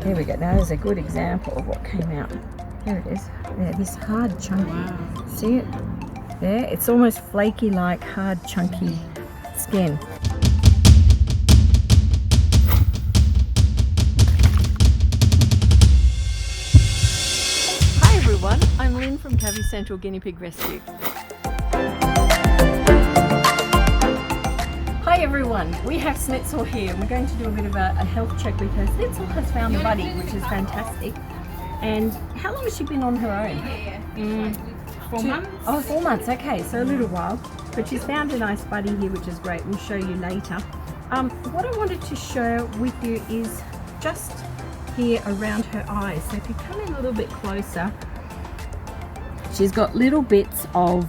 Here we go. Now there's a good example of what came out. There it is. There, this hard, chunky. Wow. See it? There, it's almost flaky like hard, chunky skin. Hi everyone, I'm Lynn from Cavy Central Guinea Pig Rescue. Hi everyone, we have Snitzel here. We're going to do a bit of a health check with her. Snitzel has found a buddy, which is fantastic. And how long has she been on her own? 4 months. Oh, 4 months, okay, so a little while. But she's found a nice buddy here, which is great. We'll show you later. What I wanted to share with you is just here around her eyes. So if you come in a little bit closer, she's got little bits of,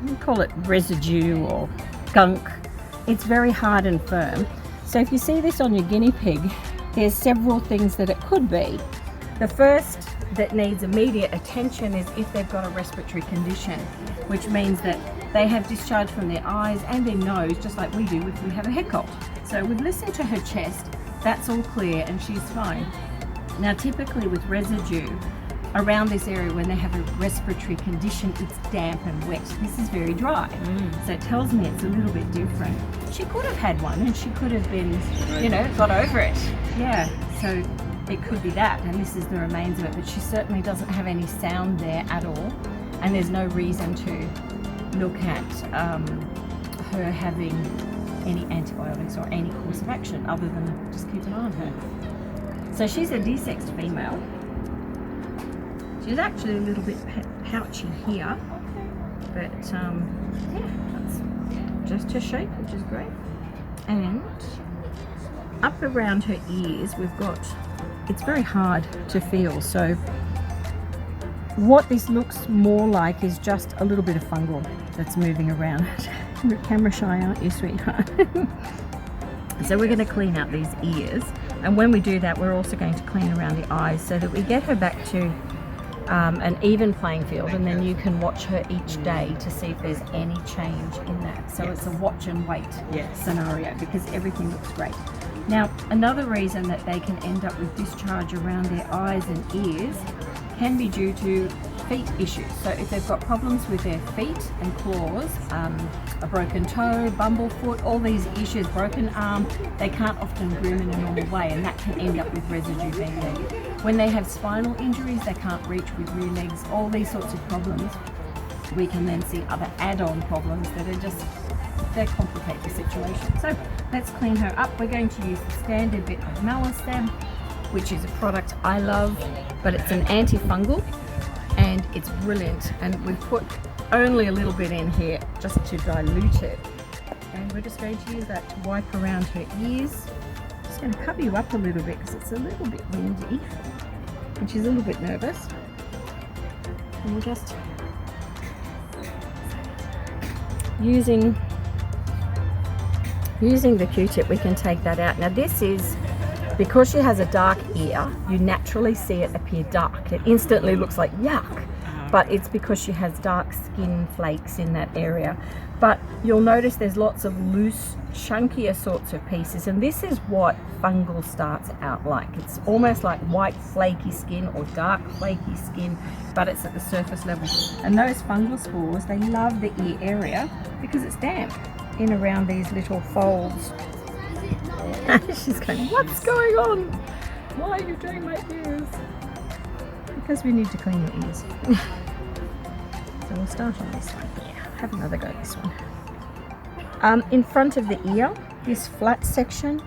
we call it residue or gunk. It's very hard and firm. So if you see this on your guinea pig, there's several things that it could be. The first that needs immediate attention is if they've got a respiratory condition, which means that they have discharge from their eyes and their nose, just like we do if we have a head cold. So we've listened to her chest, that's all clear and she's fine. Now typically with residue around this area when they have a respiratory condition, it's damp and wet. This is very dry. So it tells me it's a little bit different. She could have had one and she could have been, you know, got over it. Yeah, so it could be that, and this is the remains of it, but she certainly doesn't have any sound there at all, and there's no reason to look at her having any antibiotics or any course of action other than just keep an eye on her. So she's a desexed female. She's actually a little bit pouchy here, but yeah, that's just her shape, which is great. And up around her ears, we've got, it's very hard to feel. So what this looks more like is just a little bit of fungal that's moving around. You're camera shy, aren't you, sweetheart? So we're going to clean out these ears. And when we do that, we're also going to clean around the eyes so that we get her back to an even playing field, and then you can watch her each day to see if there's any change in that. So it's a watch and wait scenario because everything looks great. Now, another reason that they can end up with discharge around their eyes and ears can be due to feet issues. So if they've got problems with their feet and claws, a broken toe, bumblefoot, all these issues, broken arm, they can't often groom in a normal way, and that can end up with residue being there. When they have spinal injuries, they can't reach with rear legs, all these sorts of problems. We can then see other add-on problems that are just, they complicate the situation. So let's clean her up. We're going to use the standard bit of Malastab, which is a product I love, but it's an antifungal and it's brilliant. And we've put only a little bit in here just to dilute it. And we're just going to use that to wipe around her ears. Just going to cover you up a little bit because it's a little bit windy and she's a little bit nervous. And we'll just using the Q-tip, we can take that out. Now this is, because she has a dark ear, you naturally see it appear dark. It instantly looks like yuck, but it's because she has dark skin flakes in that area. But you'll notice there's lots of loose, chunkier sorts of pieces, and this is what fungal starts out like. It's almost like white flaky skin or dark flaky skin, but it's at the surface level. And those fungal spores, they love the ear area because it's damp in around these little folds. She's going, what's going on? Why are you doing my ears? Because we need to clean your ears. So we'll start on this one. Yeah, have another go at this one. In front of the ear, this flat section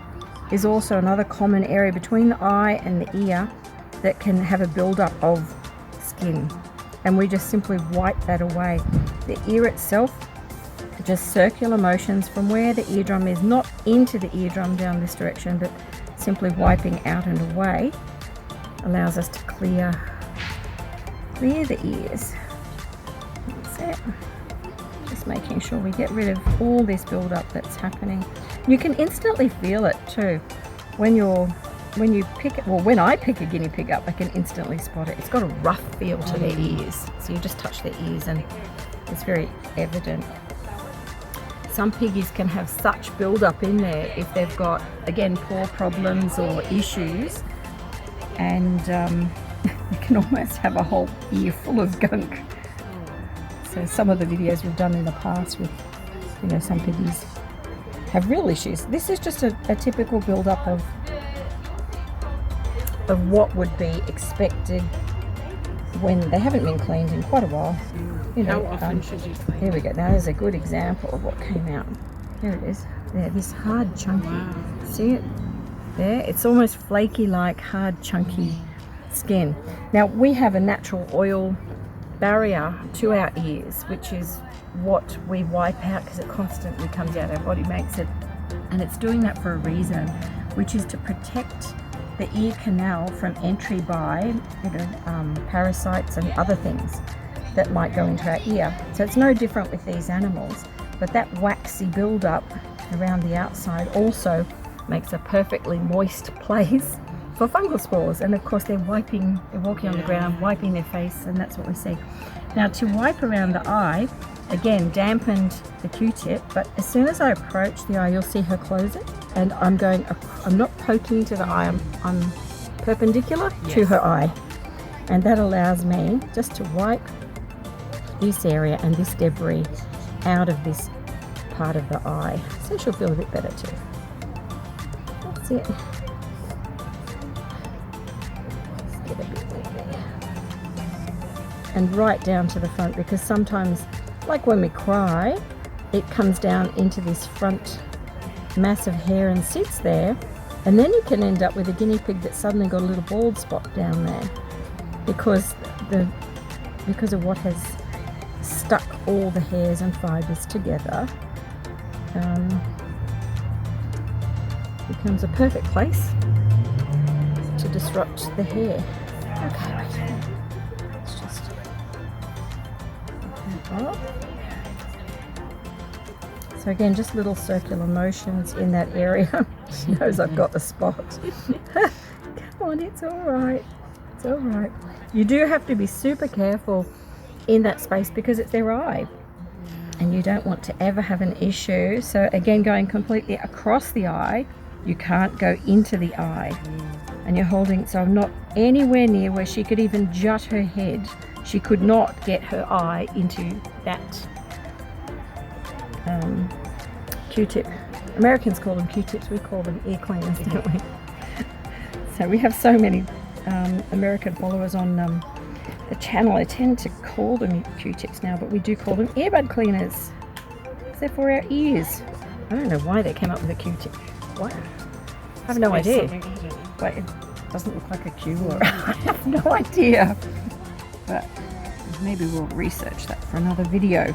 is also another common area between the eye and the ear that can have a buildup of skin. And we just simply wipe that away. The ear itself, just circular motions from where the eardrum is, not into the eardrum down this direction, but simply wiping out and away allows us to clear the ears. That's it. Just making sure we get rid of all this build-up that's happening. You can instantly feel it too when you pick it. Well, when I pick a guinea pig up, I can instantly spot it. It's got a rough feel to their ears, so you just touch their ears and it's very evident. Some piggies can have such build-up in there if they've got, again, paw problems or issues and you can almost have a whole ear full of gunk. So some of the videos we've done in the past with, you know, some piggies have real issues. This is just a typical build-up of what would be expected when they haven't been cleaned in quite a while. You know, how often should you clean? Here we go. Now there's a good example of what came out. There it is. There, this hard, chunky. Wow. See it? There. It's almost flaky, like hard, chunky skin. Now we have a natural oil barrier to our ears, which is what we wipe out because it constantly comes out. Our body makes it, and it's doing that for a reason, which is to protect the ear canal from entry by, you know, parasites and other things that might go into our ear. So it's no different with these animals, but that waxy buildup around the outside also makes a perfectly moist place for fungal spores. And of course they're walking on the ground, wiping their face, and that's what we see. Now to wipe around the eye, again, dampened the Q-tip, but as soon as I approach the eye, you'll see her close it, and I'm not poking to the eye, I'm perpendicular to her eye, and that allows me just to wipe this area and this debris out of this part of the eye, so she'll feel a bit better too. That's it. Let's get a bit there. And right down to the front, because sometimes, like when we cry, it comes down into this front mass of hair and sits there, and then you can end up with a guinea pig that's suddenly got a little bald spot down there because of what has stuck all the hairs and fibres together. Becomes a perfect place to disrupt the hair. Okay, right. Let's just up. So again, just little circular motions in that area. She knows I've got the spot. Come on, it's all right. It's all right. You do have to be super careful in that space because it's their eye, and you don't want to ever have an issue. So again, going completely across the eye, you can't go into the eye, and you're holding, so I'm not anywhere near where she could even jut her head. She could not get her eye into that Q-tip. Americans call them Q-tips, we call them ear cleaners, don't we? So we have so many American followers on the channel. I tend to call them Q-tips now, but we do call them earbud cleaners. They're for our ears. I don't know why they came up with a Q-tip. What? I have no idea. But it doesn't look like a Q, or I have no idea. But maybe we'll research that for another video,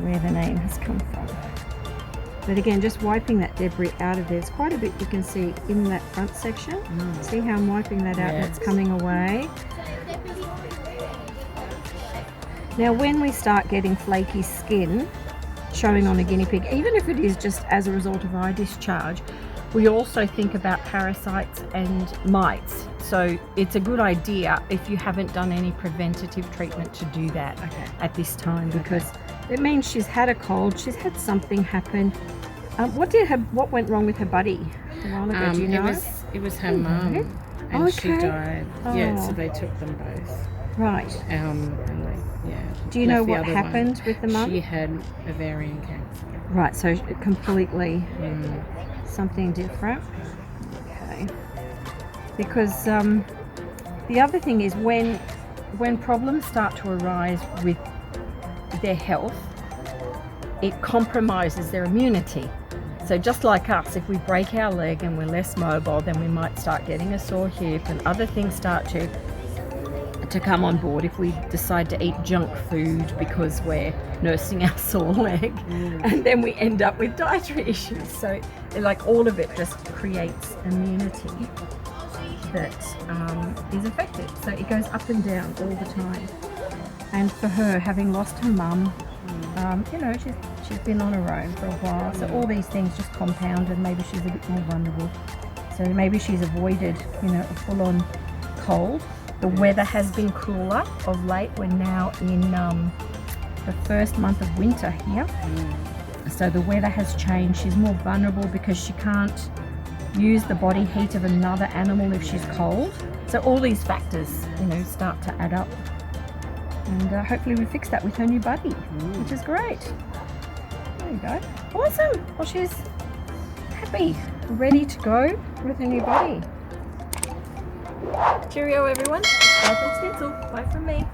where the name has come from. But again, just wiping that debris out of there. There's quite a bit you can see in that front section. See how I'm wiping that out and it's coming away. Now when we start getting flaky skin showing on a guinea pig, even if it is just as a result of eye discharge, we also think about parasites and mites. So it's a good idea if you haven't done any preventative treatment to do that at this time, because it means she's had a cold, she's had something happen. What went wrong with her buddy a while ago? Do you know? It was her mum, and she died. Yeah, so they took them both. Right. And do you know what happened with the mum? She had ovarian cancer. Right, so completely something different. Okay. Because the other thing is when problems start to arise with their health, it compromises their immunity. So just like us, if we break our leg and we're less mobile, then we might start getting a sore hip, and other things start to come on board if we decide to eat junk food because we're nursing our sore leg, and then we end up with dietary issues. So like all of it just creates immunity that is affected. So it goes up and down all the time. And for her, having lost her mum, you know, she's been on her own for a while, so all these things just compound, and maybe she's a bit more vulnerable. So maybe she's avoided, you know, a full-on cold. The weather has been cooler of late. We're now in the first month of winter here. So the weather has changed. She's more vulnerable because she can't use the body heat of another animal if she's cold. So all these factors, you know, start to add up. And hopefully we fix that with her new buddy, which is great. There you go. Awesome. Well, she's happy, ready to go with her new buddy. Cheerio, everyone. Bye from Stencil. Bye from me.